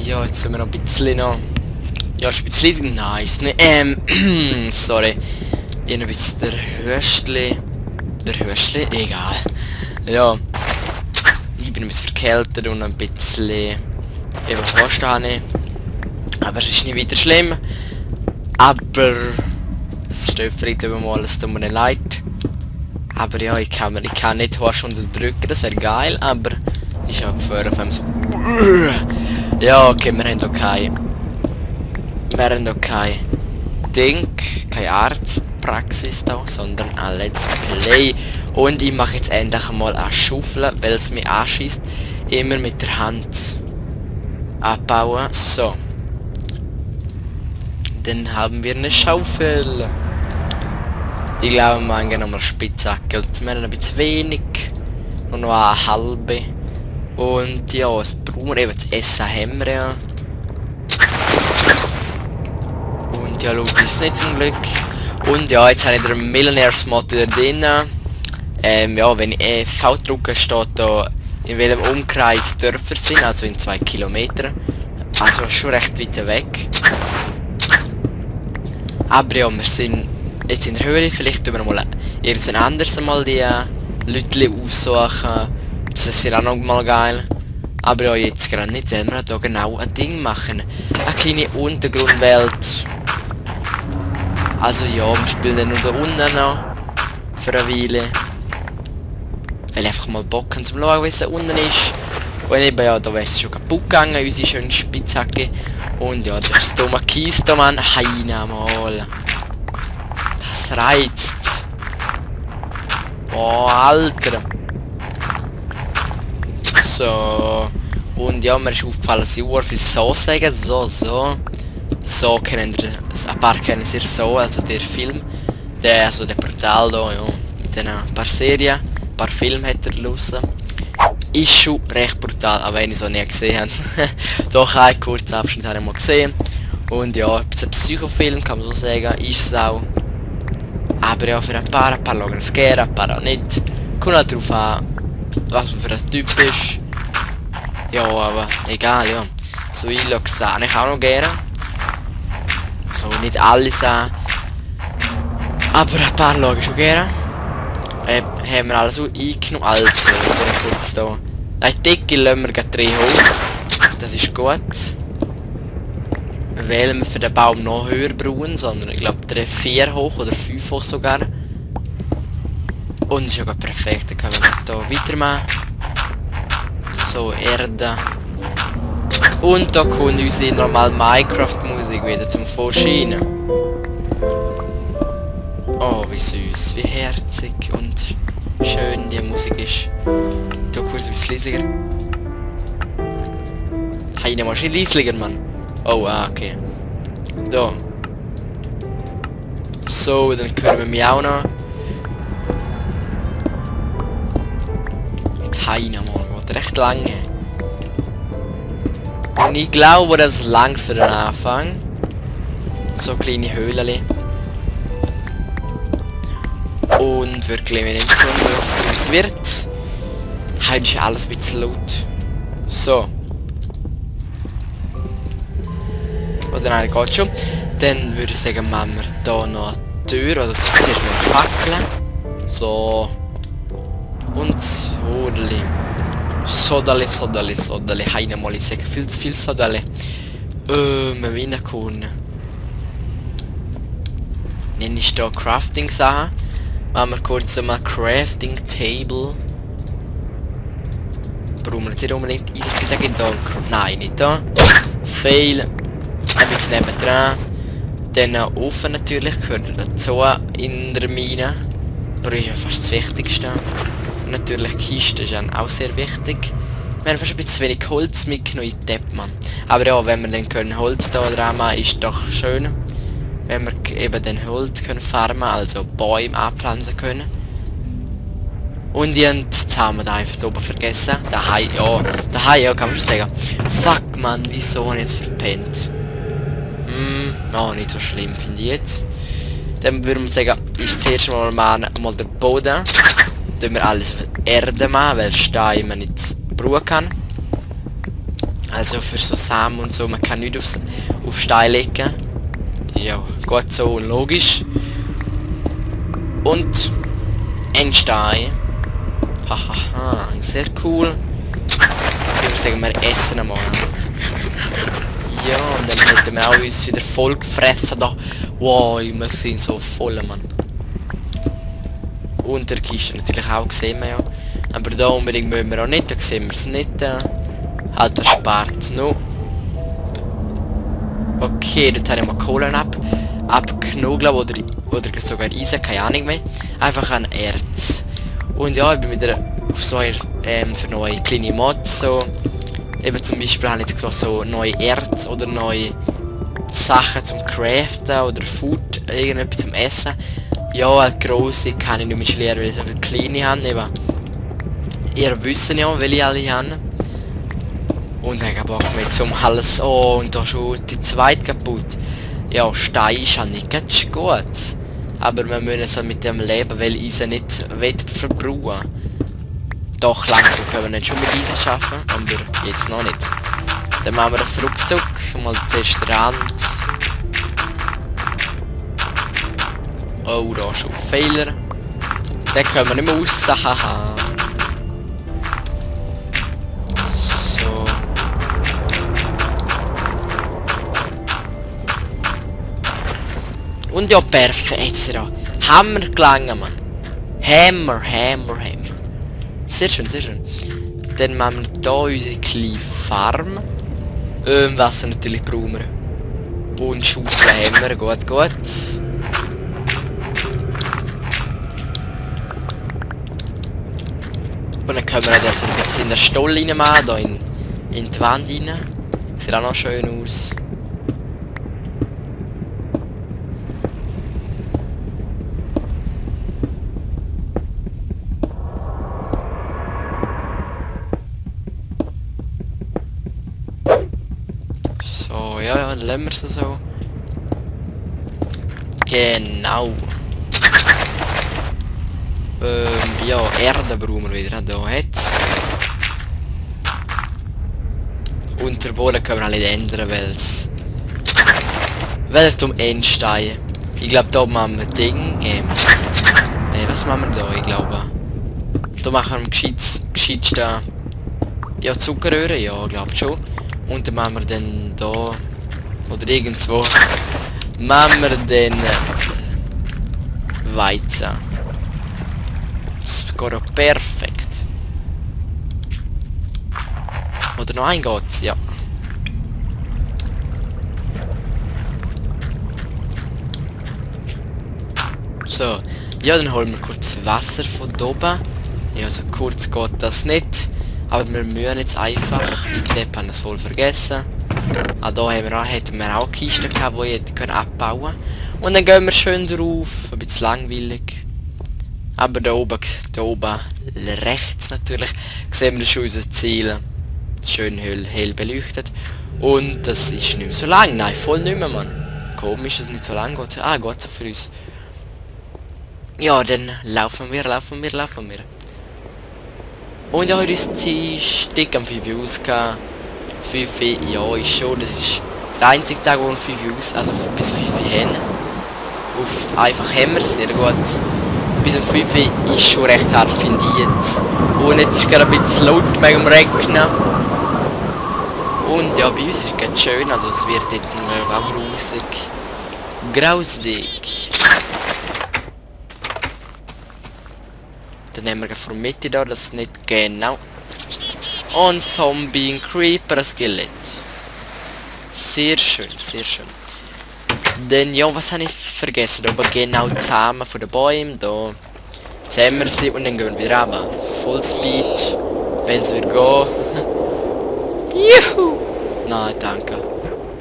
ja, jetzt sind wir noch ein bisschen noch... Ja, ist ein bisschen nice, ne? Sorry. Ich habe ein bisschen der Hörstli, egal. Ja. Ich bin ein bisschen verkältet und ein bisschen... eben vorstehen. Aber es ist nicht wieder schlimm. Aber... es steht vielleicht über mal, es tut mir nicht leid. Aber ja, ich kann nicht Horst unterdrücken, das wäre geil, aber... ich habe Gefahr auf einmal so... ja, okay, wir haben okay. Wir haben okay. Keine Arztpraxis da, sondern ein Let's Play. Und ich mache jetzt endlich mal eine Schaufel, weil es mich anschießt. Immer mit der Hand abbauen. So. Dann haben wir eine Schaufel. Ich glaube, wir machen nochmal Spitzhacke. Wir haben ein bisschen wenig. Und noch eine halbe. Und ja, das brauchen wir eben das Essen haben wir ja. Und ja, logisch ist nicht zum Glück. Und ja, jetzt habe ich den Millionärs-Mod wieder drin. Ja, wenn ich V drücke, steht da in welchem Umkreis Dörfer sind, also in 2 Kilometern. Also schon recht weit weg. Aber ja, wir sind jetzt in der Höhle, vielleicht tun wir mal irgendwann anders mal die Leute aufsuchen. Das ist ja auch noch mal geil. Aber ja, jetzt gerade nicht, wenn wir da genau ein Ding machen. Eine kleine Untergrundwelt. Also ja, wir spielen dann nur da unten noch. Für eine Weile. Weil ich einfach mal Bock haben zum schauen, wie es da unten ist. Und eben ja, da wäre es schon kaputt gegangen, unsere schöne Spitzhacke. Und ja, das ist dumme Kies da, Mann. Heina mal. Das reizt. Boah, Alter. So. Und ja, mir ist aufgefallen, dass sie sehr viel so sagen. So kennen wir, ein paar kennen sie so, also der Film. Also der Portal da, ja. Mit den paar Serien, ein paar Filme hat er draussen. Ist schon recht brutal, aber wenn ich so nie gesehen habe. Doch einen kurzen Abschnitt habe ich mal gesehen. Und ja, ein Psychofilm kann man so sagen, ist es auch. Aber ja, für ein paar schauen es gerne, ein paar auch nicht. Kommt halt darauf an, was man für ein Typ ist. Ja, aber egal, ja. So ich schaue es eigentlich auch noch gerne. So nicht alles an. Aber ein paar schaue ich schon gerne. Haben wir alles so eingenommen. Also, kurz da. Die Decke lassen wir gleich 3 hoch. Das ist gut. Weil wir für den Baum noch höher brauchen, sondern ich glaube 3, 4 hoch oder 5 hoch sogar. Und ist ja gerade perfekt, dann können wir hier weitermachen. So, Erde. Und da kommt unsere normale Minecraft-Musik wieder zum Vorscheinen. Oh, wie süß, wie herzig und schön die Musik ist. Da kurz ein bisschen leisiger. Hey, ne Maschine leisiger, Mann. Oh, okay. Da. So, dann hören wir mich auch noch. Jetzt heine mal, geht recht lange. Und ich glaube, das langt für den Anfang. So kleine Höhlen. Und wirklich, wenn nicht so, was daraus wird. Heute ist alles ein bisschen laut. So. Oder nein, geht schon. Dann würde ich sagen, machen wir hier noch eine Tür. Oder zuerst mal Fackeln. So. Und Sodali. Sodali. Heine mal, ich sage viel zu viel Sodali. Wir reinkommen. Dann ist hier Crafting-Sachen. Machen wir kurz einmal Crafting Table. Brauchen wir jetzt nicht unbedingt Eisenspitzhacke da? Nein, nicht da. Fail. Ein bisschen nebendran. Dann Ofen natürlich, gehört dazu in der Mine. Aber ist ja fast das Wichtigste. Und natürlich Kiste ist dann auch sehr wichtig. Wir haben fast ein bisschen wenig Holz mitgenommen in Deppmann. Aber ja, wenn wir dann können Holz da dran machen, ist doch schön. Wenn wir eben den Holz können farmen, also Bäume abpflanzen können. Und jetzt haben wir da einfach oben vergessen. Daheim, ja, kann man schon sagen. Fuck, man, wieso habe ich jetzt verpennt? Oh, nicht so schlimm, finde ich jetzt. Dann würde man sagen, ist zuerst mal der Boden. Dann wir alles auf Erde machen, weil Stein man nicht brauchen kann. Also für so Samen und so, man kann nicht auf Stein legen. Ja, gut so und logisch. Und ein Stein. Hahaha, sehr cool. Ich würde sagen, wir essen einmal. Ja, und dann hätten wir auch uns wieder voll gefressen da. Wow, wir sind so voll, Mann. Und der Kiste natürlich auch, sehen wir ja. Aber da unbedingt müssen wir auch nicht, da sehen wir es nicht. Halt, das spart noch. Okay, dort habe ich mal Kohlen abgenommen, oder sogar Eisen, keine Ahnung mehr. Einfach ein Erz. Und ja, ich bin wieder auf so für neue kleine Mods, so. Eben zum Beispiel habe ich jetzt gesagt, so neue Erz oder neue Sachen zum Craften oder Food, irgendetwas zum Essen. Ja, als grosse kann ich nicht mehr schlieren, weil ich so viele kleine habe. Eben. Ihr wisst ja, welche alle haben. Und dann habe ich mir zum alles. Oh, und da schon die zweite kaputt. Ja, Stein ist ja nicht ganz gut. Aber wir müssen es mit dem leben, weil Eisen nicht verbrauchen. Doch, langsam können wir nicht schon mit Eisen schaffen, aber jetzt noch nicht. Dann machen wir das ruckzuck. Mal zuerst den Rand. Oh, da schon Fehler. Den können wir nicht mehr raus. Haha. So. Und ja, perfekt. Hammer gelangen, Mann. Hammer. Sehr schön, sehr schön. Dann machen wir hier unsere kleine Farm. Wasser natürlich brauchen wir. Und Schaufel haben wir. Gut. Und dann können wir das ein bisschen in den Stall reinmachen, hier in die Wand rein. Sieht auch noch schön aus. So, ja, dann lassen wir es so. Genau. Ja, Erde brauchen wir wieder. Da hat's. Und der Boden können wir auch nicht ändern, weil es um Endstein. Ich glaube, da machen wir Ding. Was machen wir da? Ich glaube. Da machen wir am gescheitsten. Ja, Zuckerröhre, ja, ich glaube schon. Und dann machen wir dann da. Oder irgendwo. Machen wir dann Weizen. Das geht auch perfekt. Oder noch ein geht's, ja. So. Ja, dann holen wir kurz Wasser von oben. Ja, so kurz geht das nicht. Aber wir müssen jetzt einfach. Ich habe das voll vergessen. Ah, da hätten wir auch Kisten gehabt, die ich hätte abbauen können. Und dann gehen wir schön drauf. Ein bisschen langweilig. Aber da oben rechts natürlich, sehen wir schon unser Ziel. Schön hell beleuchtet. Und das ist nicht mehr so lang. Nein, voll nicht mehr, Mann. Komisch, dass es nicht so lang geht. Ah, geht so für uns. Ja, dann laufen wir. Und ja, heute ist die Stick am 5 Uhr ausgegangen. 5 Uhr, ja, ist schon. Das ist der einzige Tag, wo wir 5 Uhr also bis 5 Uhr haben. Auf einfach haben wir sehr gut. Bis um 5 Uhr ist schon recht hart, finde ich jetzt. Und jetzt ist gerade ein bisschen laut wegen dem Regnen. Und ja, bei uns ist es ganz schön, also es wird jetzt auch grausig. Dann nehmen wir von der Mitte da, das ist nicht genau. Und Zombie, ein Creeper, ein Skelett. Sehr schön. Dann, ja, was habe ich vergessen? Da oben genau die Samen von den Bäumen. Da zähmen wir sie und dann gehen wir wieder runter. Full Speed, wenn es wird gehen. Juhu! Nein, danke.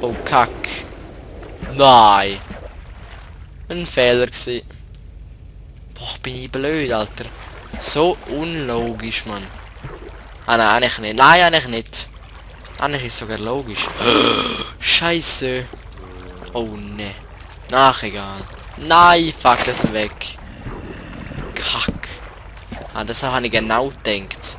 Oh, Kack. Nein. Ein Fehler gewesen. Boah, bin ich blöd, Alter. So unlogisch, Mann. Ah, nein, eigentlich nicht. Nein, eigentlich nicht. Eigentlich ist es sogar logisch. Scheiße. Oh, ne. Ach, egal. Nein, fuck, das ist weg. Kack. Ah, das habe ich genau gedacht.